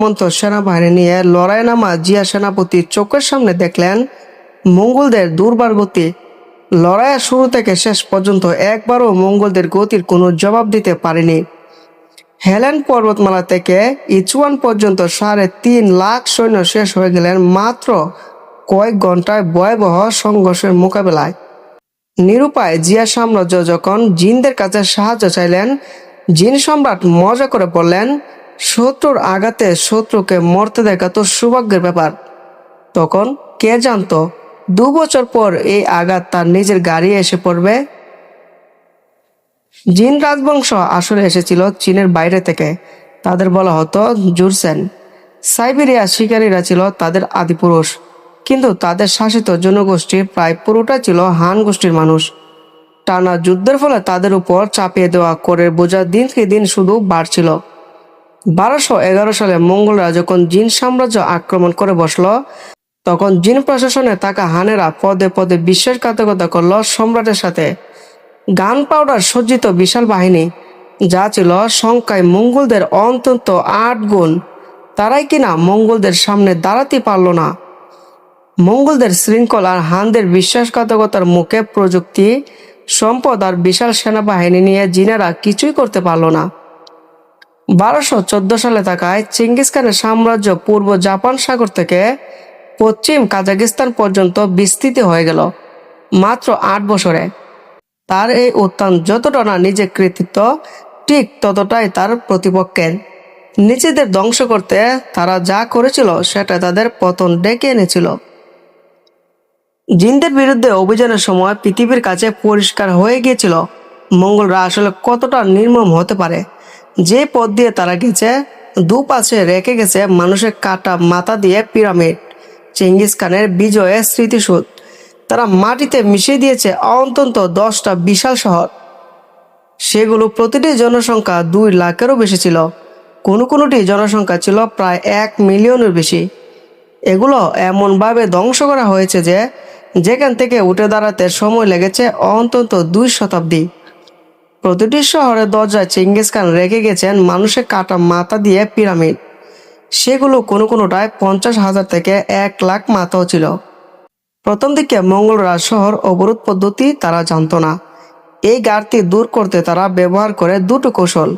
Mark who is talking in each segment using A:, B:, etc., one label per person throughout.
A: সামন্ত সেনাবাহিনী নিয়ে লড়াই নামা জিয়া সেনাপতি চোখের সামনে দেখলেন মঙ্গোলদের দুর্বার গতি। লড়াইয়ের শুরু থেকে শেষ পর্যন্ত একবারও মঙ্গোলদের গতির কোনো জবাব দিতে পারেনি। হেলেন পর্বতমালা থেকে ইচুয়ান পর্যন্ত 3.5 লাখ সৈন্য শেষ হয়ে গেলেন মাত্র কয়েক ঘন্টায় ভয়াবহ সংঘর্ষের মোকাবেলায়। নিরুপায় জিয়া সাম্রাজ্য যখন জিনদের কাছে সাহায্য চাইলেন, জিন সম্রাট মজা করে বললেন, শত্রুর আঘাতে শত্রুকে মরতে দেখা তো সৌভাগ্যের ব্যাপার। তখন কে জানতো 2 বছর পর এই আঘাত তার নিজের গাড়ি এসে পড়বে। জিন রাজবংশ আসলে এসেছিল চীনের বাইরে থেকে। তাদের বলা হতো জুরসেন। সাইবেরিয়া শিকারীরা ছিল তাদের আদিপুরুষ, কিন্তু তাদের শাসিত জনগোষ্ঠীর প্রায় পুরোটা ছিল হান গোষ্ঠীর মানুষ। টানা যুদ্ধের ফলে তাদের উপর চাপিয়ে দেওয়া করের বোঝা দিনকে দিন শুধু বাড়ছিল। 1211 সালে মঙ্গলরা যখন জিন সাম্রাজ্য আক্রমণ করে বসলো, তখন জিন প্রশাসনে থাকা হানেরা পদে পদে বিশ্বাসঘাতকতা করল সম্রাটের সাথে। গান পাউডার সজ্জিত বিশাল বাহিনী, যা ছিল সংখ্যায় মঙ্গলদের অন্তত 8 গুণ, তারাই কিনা মঙ্গলদের সামনে দাঁড়াতে পারল না। মঙ্গলদের শৃঙ্খল আর হানদের বিশ্বাসঘাতকতার মুখে প্রযুক্তি, সম্পদ আর বিশাল সেনাবাহিনী নিয়ে জিনেরা কিছুই করতে পারল না। 1214 সালে থাকায় চেঙ্গিস খানের সাম্রাজ্য পূর্ব জাপান সাগর থেকে পশ্চিম কাজাকিস্তান পর্যন্ত বিস্তৃত হয়ে গেল মাত্র 8 বছরে। তার এই উত্থান যতটা না নিজের কৃতিত্ব, ঠিক ততটাই তার প্রতিপক্ষের। নিজেদের ধ্বংস করতে তারা যা করেছিল সেটা তাদের পতন ডেকে এনেছিল। জিনদের বিরুদ্ধে অভিযানের সময় পৃথিবীর কাছে পরিষ্কার হয়ে গিয়েছিল মঙ্গলরা আসলে কতটা নির্মম হতে পারে। যে পথ দিয়ে তারা গেছে, দুপাশে রেখে গেছে মানুষের কাটা মাথা দিয়ে পিরামিড, চেঙ্গিস খানের বিজয়ের স্মৃতিসূদ। তারা মাটিতে মিশিয়ে দিয়েছে অন্তত 10টা বিশাল শহর। সেগুলো প্রতিটি জনসংখ্যা 2 লাখেরও বেশি ছিল। কোনোটি জনসংখ্যা ছিল প্রায় 1 মিলিয়নের বেশি। এগুলো এমনভাবে ধ্বংস করা হয়েছে যে যেখান থেকে উঠে দাঁড়াতে সময় লেগেছে অন্তত 2 শতাব্দী। প্রতিটি শহরের দরজায় চেঙ্গিস খান রেখে গেছেন মানুষের কাটা মাথা দিয়ে পিরামিড। সেগুলো কোনোটায় 50,000 থেকে 1 লাখ মাথাও ছিল। প্রথম দিকে মঙ্গলরা শহর অবরোধ পদ্ধতি তারা জানতো না। এই ঘাটতি দূর করতে তারা ব্যবহার করে 2টো কৌশল।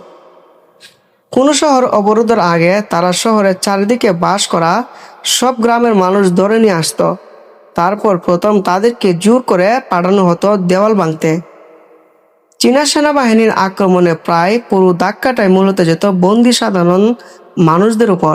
A: কোনো শহর অবরোধের আগে তারা শহরের চারিদিকে বাস করা সব গ্রামের মানুষ ধরে নিয়ে আসতো। তারপর প্রথম তাদেরকে জোর করে পাঠানো হতো দেওয়াল ভাঙতে। চীনা সেনাবাহিনীর আক্রমণে প্রায় পুরো ধাক্কাটাই মূলত যেত বন্দী সাধারণ মানুষদের উপর।